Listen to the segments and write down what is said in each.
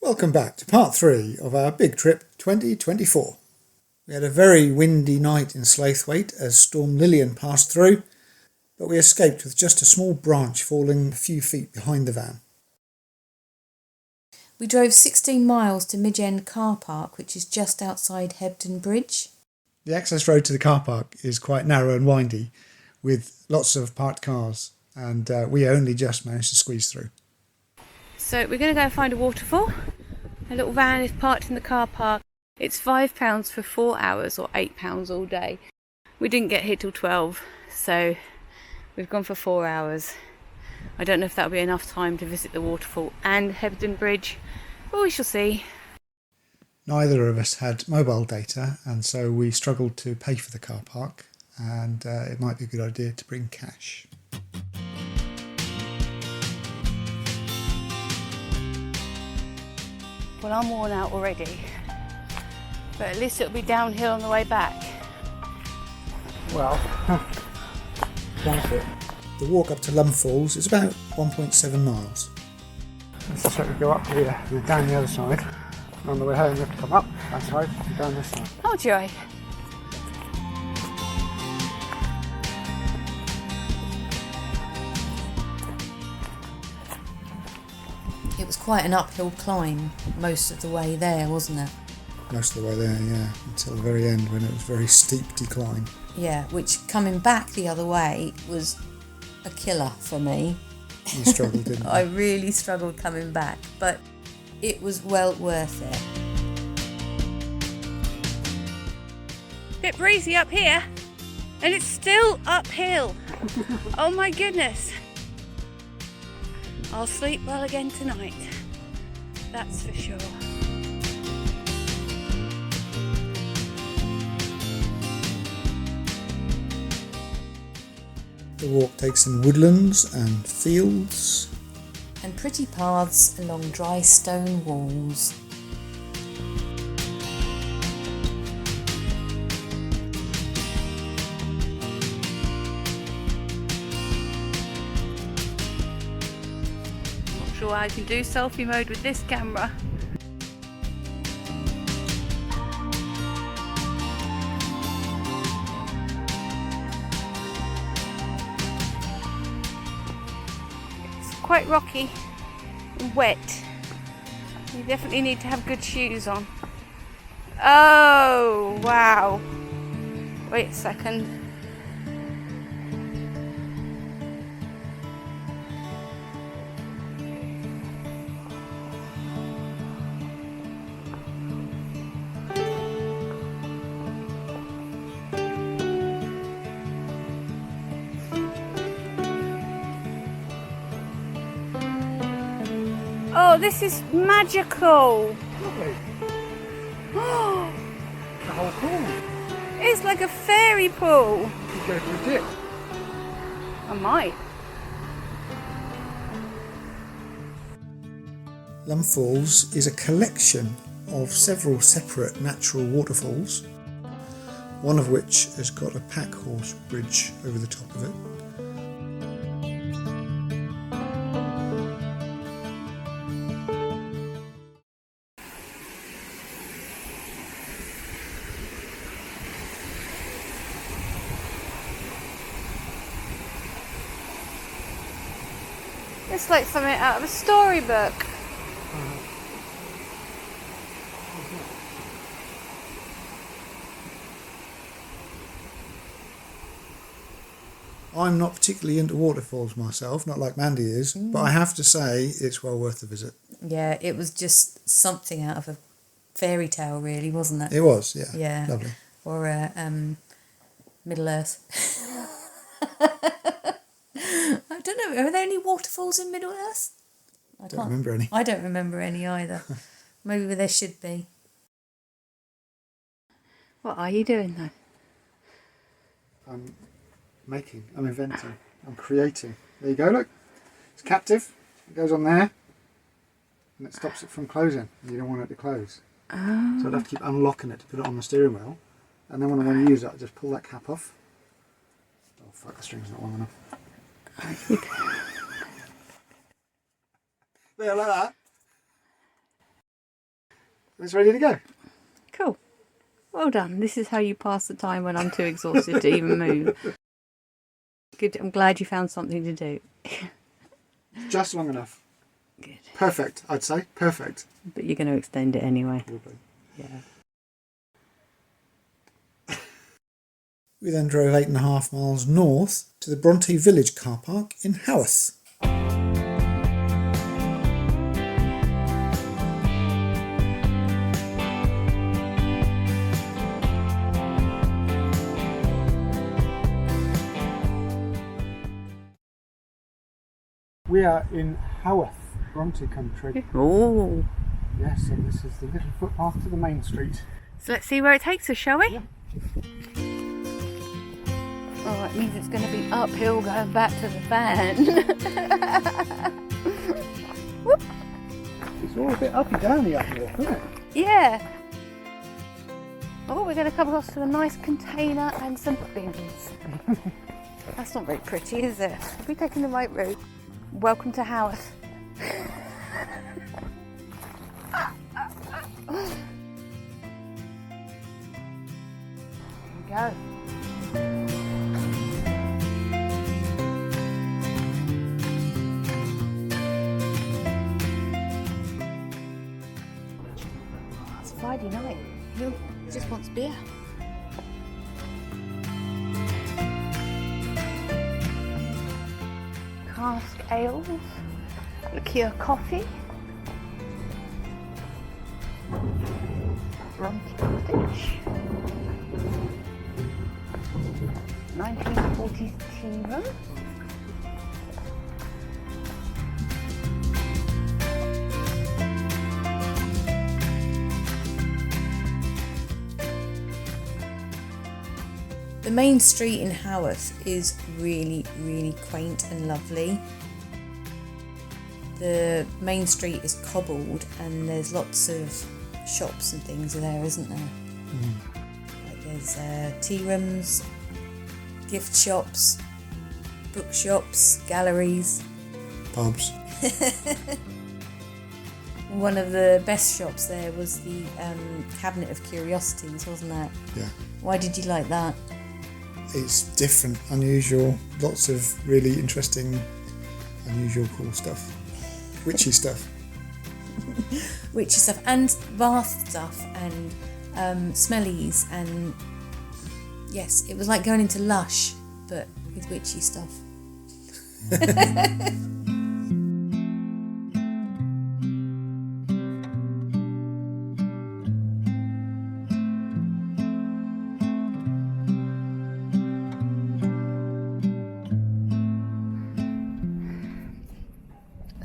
Welcome back to part 3 of our big trip 2024. We had a very windy night in Slaithwaite as Storm Lillian passed through, but we escaped with just a small branch falling a few feet behind the van. We drove 16 miles to Midge-End Car Park, which is just outside Hebden Bridge. The access road to the car park is quite narrow and windy, with lots of parked cars, and we only just managed to squeeze through. So we're going to go find a waterfall. A little van is parked in the car park. It's £5 for 4 hours or £8 all day. We didn't get here till 12, so we've gone for 4 hours. I don't know if that'll be enough time to visit the waterfall and Hebden Bridge, but we shall see. Neither of us had mobile data, and so we struggled to pay for the car park, and it might be a good idea to bring cash. Well, I'm worn out already, but at least it'll be downhill on the way back. Well, the walk up to Lumb Falls is about 1.7 miles. Let's just let me go up here and down the other side. On the way home, we have to come up that side and down this side. Oh, joy. It was quite an uphill climb most of the way there, wasn't it? Most of the way there, yeah, until the very end when it was a very steep decline. Yeah, which coming back the other way was a killer for me. You struggled, didn't you? I really struggled coming back, but it was well worth it. Bit breezy up here, and it's still uphill. Oh my goodness. I'll sleep well again tonight, that's for sure. The walk takes in woodlands and fields. And pretty paths along dry stone walls. Not sure I can do selfie mode with this camera. Quite rocky and wet. You definitely need to have good shoes on. Oh wow. Wait a second. Oh, this is magical! Lovely. The whole pool. It's like a fairy pool. You go for a dip. I might. Lumb Falls is a collection of several separate natural waterfalls, one of which has got a pack horse bridge over the top of it. It's like something out of a storybook. I'm not particularly into waterfalls myself, not like Mandy is, but I have to say it's well worth the visit. Yeah, it was just something out of a fairy tale, really, wasn't it? It was, yeah. Yeah. Lovely. Or Middle Earth. I don't know, are there any waterfalls in Middle Earth? I don't remember any. I don't remember any either. Maybe there should be. What are you doing though? I'm inventing, I'm creating. There you go, look. It's captive. It goes on there and it stops it from closing. You don't want it to close. Oh. So I'd have to keep unlocking it to put it on the steering wheel. And then when I want to use it, I just pull that cap off. Oh fuck, the string's not long enough. There, like that. It's ready to go. Cool. Well done. This is how you pass the time when I'm too exhausted to even move. Good. I'm glad you found something to do. Just long enough. Good. Perfect, I'd say. Perfect. But you're going to extend it anyway. Will be. Yeah. We then drove 8.5 miles north to the Bronte Village car park in Haworth. We are in Haworth, Bronte country. Oh. Yes, and this is the little footpath to the main street. So let's see where it takes us, shall we? Yeah. Oh, it means it's going to be uphill going back to the van. Whoop. It's all a bit uppy downy up here, isn't it? Yeah. Oh, we're going to come across to a nice container and some bins. That's not very pretty, is it? Have we taken the right route? Welcome to Haworth. Here we go. It's Friday night. He just wants beer. Cask ales, liqueur coffee, Bronte Cottage, 1940s tea room. The main street in Haworth is really, really quaint and lovely. The main street is cobbled and there's lots of shops and things there, isn't there? Like there's tea rooms, gift shops, bookshops, galleries. Pubs. One of the best shops there was the Cabinet of Curiosities, wasn't it? Yeah. Why did you like that? It's different, unusual, lots of really interesting, unusual, cool stuff. Witchy stuff. Witchy stuff and bath stuff and smellies and yes, it was like going into Lush but with witchy stuff.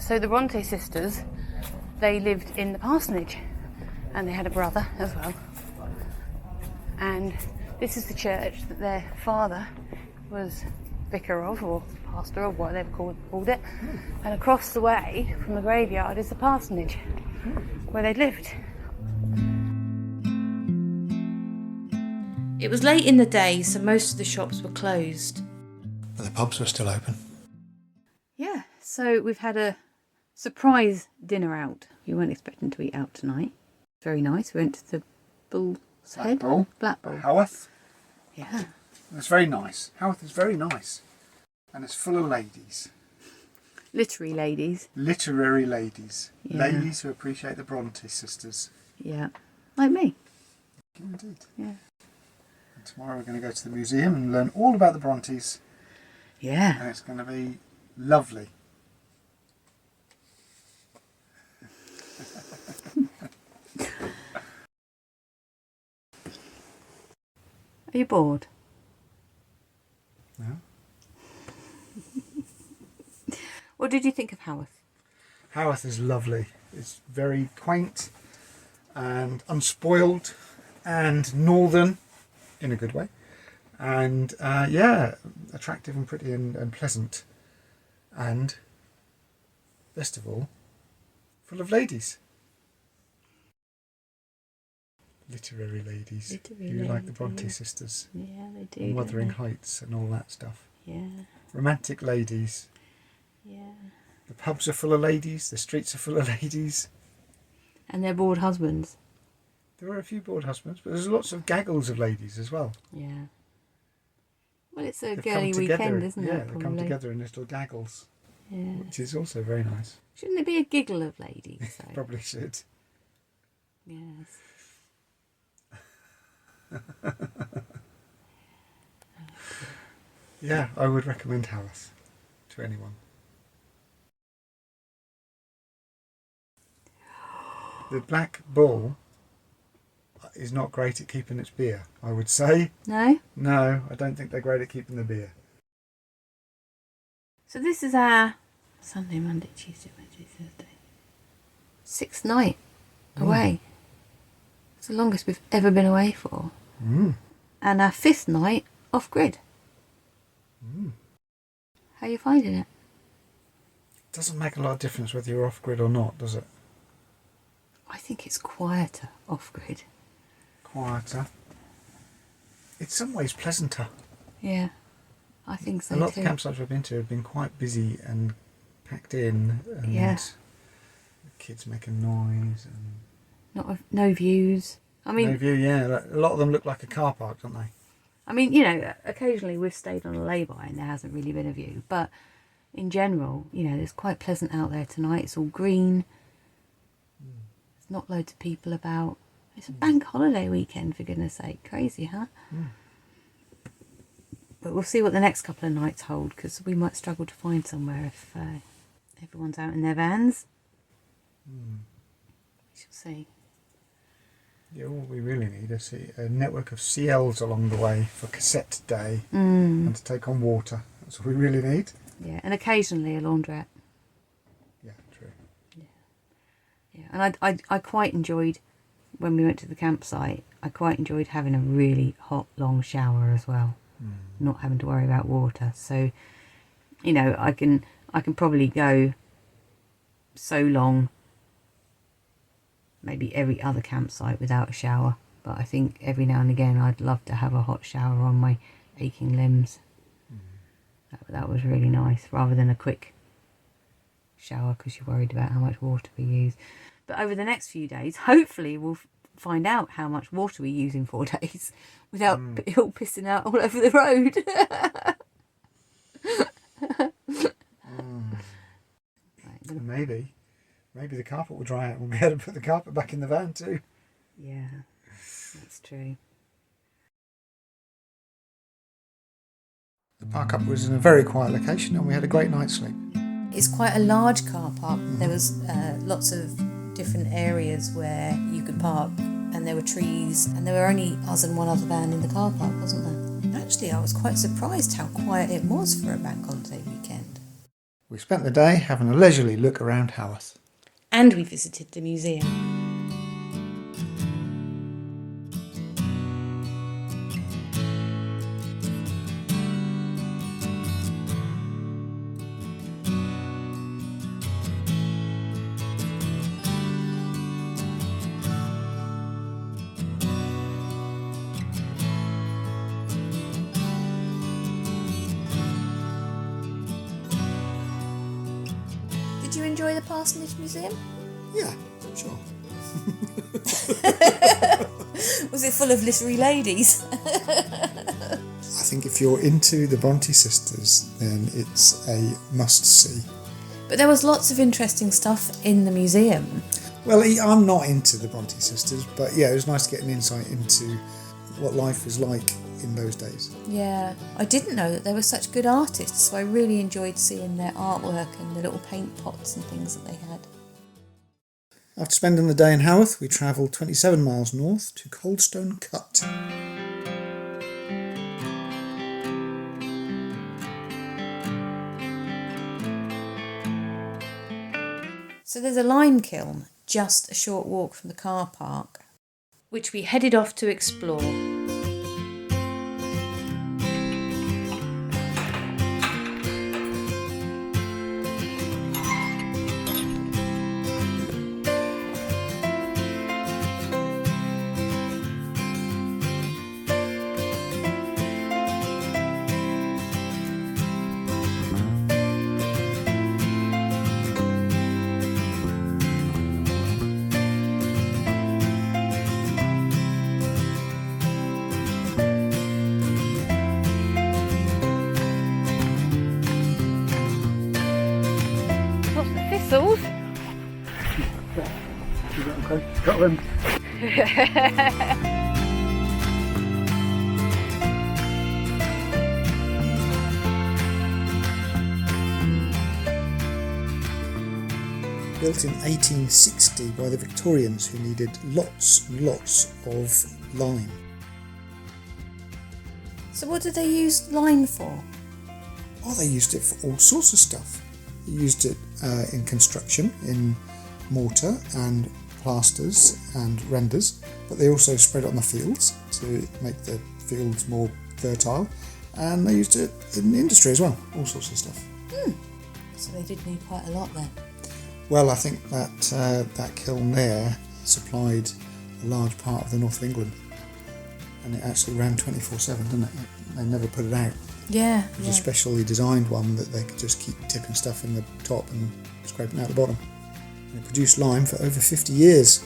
So the Bronte sisters, they lived in the parsonage and they had a brother as well. And this is the church that their father was vicar of, or pastor of, whatever called it. And across the way from the graveyard is the parsonage where they lived. It was late in the day, so most of the shops were closed. But the pubs were still open. Yeah, so we've had a surprise dinner out. We weren't expecting to eat out tonight. Very nice. We went to the Bull's Head. Black Bull. Haworth. Yeah. It's very nice. Haworth is very nice. And it's full of ladies. Literary ladies. Literary ladies. Yeah. Ladies who appreciate the Bronte sisters. Yeah. Like me. Indeed. Yeah. And tomorrow we're going to go to the museum and learn all about the Brontes. Yeah. And it's going to be lovely. Are you bored? No. What did you think of Haworth? Haworth is lovely. It's very quaint and unspoiled and northern in a good way. And yeah, attractive and pretty and pleasant. And best of all, full of ladies. Literary ladies. Literary who like ladies, the Bronte yeah. sisters. Yeah, they do. And Wuthering don't Heights and all that stuff. they? Yeah. Romantic ladies. Yeah. The pubs are full of ladies. The streets are full of ladies. And their bored husbands. There were a few bored husbands, but there's lots of gaggles of ladies as well. Yeah. Well, it's a They've girly come together, weekend, isn't it? Yeah, they come probably? together in little gaggles, Yeah. which is also very nice. Shouldn't there be a giggle of ladies? So? Probably should. Yes. Yeah, I would recommend Haworth to anyone. The Black Bull is not great at keeping its beer, I would say. No? No, I don't think they're great at keeping the beer. So this is our Sunday, Monday, Tuesday, Wednesday, Thursday. 6th night away. It's the longest we've ever been away for. Mm. And our 5th night off-grid. How are you finding it? Doesn't make a lot of difference whether you're off-grid or not, does it? I think it's quieter off-grid. Quieter. In some ways pleasanter. Yeah, I think so A lot too. of the campsites we've been to have been quite busy and packed in, and Yeah. the kids making noise and No views. I mean, no view. Yeah, a lot of them look like a car park, don't they? I mean, you know, occasionally we've stayed on a lay-by and there hasn't really been a view. But in general, you know, it's quite pleasant out there tonight. It's all green. There's not loads of people about. It's a bank holiday weekend, for goodness sake. Crazy, huh? But we'll see what the next couple of nights hold, because we might struggle to find somewhere if everyone's out in their vans. We shall see. Yeah, all we really need is a network of CLs along the way for cassette day and to take on water. That's what we really need. Yeah, and occasionally a laundrette. Yeah, true. Yeah, and I quite enjoyed, when we went to the campsite, I quite enjoyed having a really hot, long shower as well. Not having to worry about water. So, you know, I can probably go so long, maybe every other campsite without a shower. But I think every now and again I'd love to have a hot shower on my aching limbs. That was really nice, rather than a quick shower because you're worried about how much water we use. But over the next few days, hopefully we'll find out how much water we use in 4 days without it all pissing out all over the road. Maybe the carpet will dry out and we'll be able to put the carpet back in the van too. Yeah, that's true. The park up was in a very quiet location and we had a great night's sleep. It's quite a large car park. There was lots of different areas where you could park, and there were trees, and there were only us and one other van in the car park, wasn't there? Actually, I was quite surprised how quiet it was for a bank holiday weekend. We spent the day having a leisurely look around Haworth. And we visited the museum. Did you enjoy the Parsonage Museum? Yeah, sure. Was it full of literary ladies? I think if you're into the Bronte sisters, then it's a must-see. But there was lots of interesting stuff in the museum. Well, I'm not into the Bronte sisters, but yeah, it was nice to get an insight into what life was like in those days. Yeah, I didn't know that they were such good artists, so I really enjoyed seeing their artwork and the little paint pots and things that they had. After spending the day in Haworth, we travelled 27 miles north to Coldstone Cut. So there's a lime kiln just a short walk from the car park, which we headed off to explore. castles. Scotland. Built in 1860 by the Victorians, who needed lots and lots of lime. So what did they use lime for? Oh, they used it for all sorts of stuff. They used it in construction, in mortar and plasters and renders, but they also spread it on the fields to make the fields more fertile, and they used it in industry as well, all sorts of stuff. So they did need quite a lot then. Well, I think that kiln there supplied a large part of the north of England, and it actually ran 24/7, didn't it? They never put it out. Yeah. It was a specially designed one that they could just keep tipping stuff in the top and scraping out the bottom. And it produced lime for over 50 years.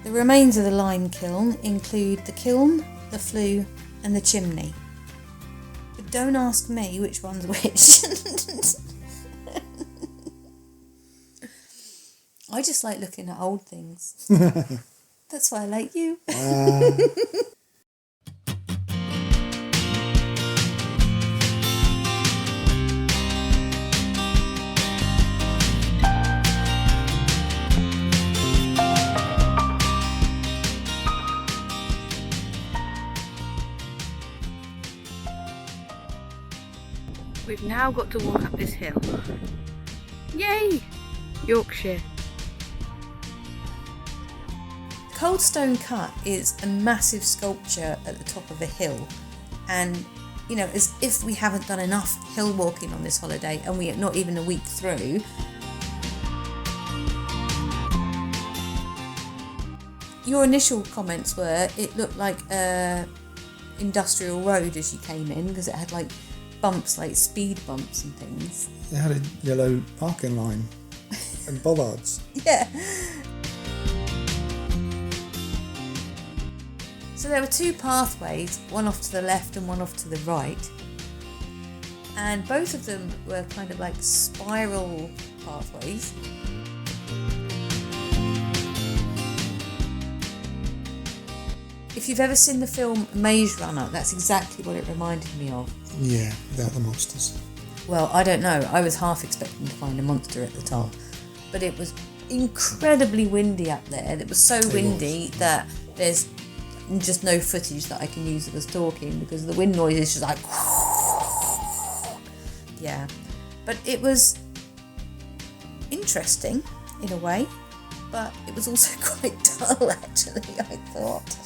The remains of the lime kiln include the kiln, the flue and the chimney. But don't ask me which one's which. I just like looking at old things. That's why I like you. We've now got to walk up this hill. Yay! Yorkshire. Coldstone Cut is a massive sculpture at the top of a hill, and as if we haven't done enough hill walking on this holiday and we are not even a week through. Your initial comments were it looked like a industrial road as you came in, because it had like bumps, like speed bumps and things. It had a yellow parking line and bollards. Yeah. So there were two pathways, one off to the left and one off to the right. And both of them were kind of like spiral pathways. If you've ever seen the film Maze Runner, that's exactly what it reminded me of. Yeah, without the monsters. Well, I don't know. I was half expecting to find a monster at the top. But it was incredibly windy up there. It was so windy that there's just no footage that I can use of us talking, because the wind noise is just like... Yeah. But it was interesting in a way, but it was also quite dull actually, I thought.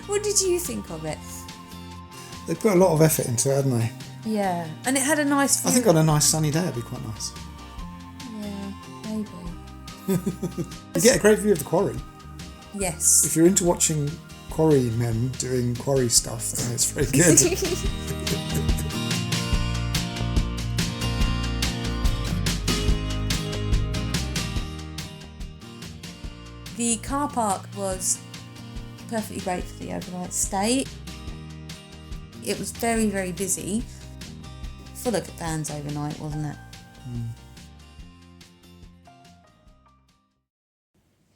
What did you think of it? They put a lot of effort into it, hadn't they? Yeah, and it had a nice view. I think on a nice sunny day it'd be quite nice. Yeah, maybe. You get a great view of the quarry. Yes. If you're into watching quarry men doing quarry stuff, then it's very good. The car park was perfectly great for the overnight stay. It was very, very busy. Full of vans overnight, wasn't it?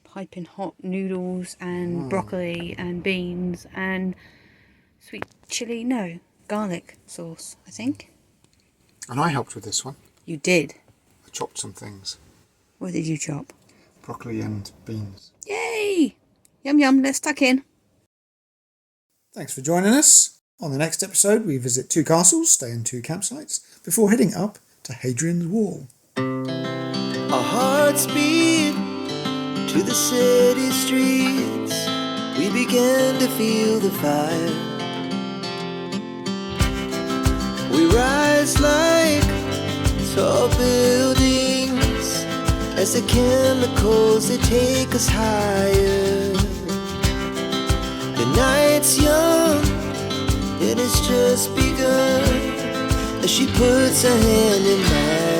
Piping hot noodles and broccoli and beans and sweet chilli, garlic sauce, I think. And I helped with this one. You did. I chopped some things. What did you chop? Broccoli and beans. Yay! Yum yum, let's tuck in. Thanks for joining us. On the next episode, we visit 2 castles, stay in 2 campsites, before heading up to Hadrian's Wall. Our hearts beat to the city streets. We began to feel the fire. We rise like tall buildings as the chemicals, they take us higher. The night's young, it has just begun as she puts her hand in mine.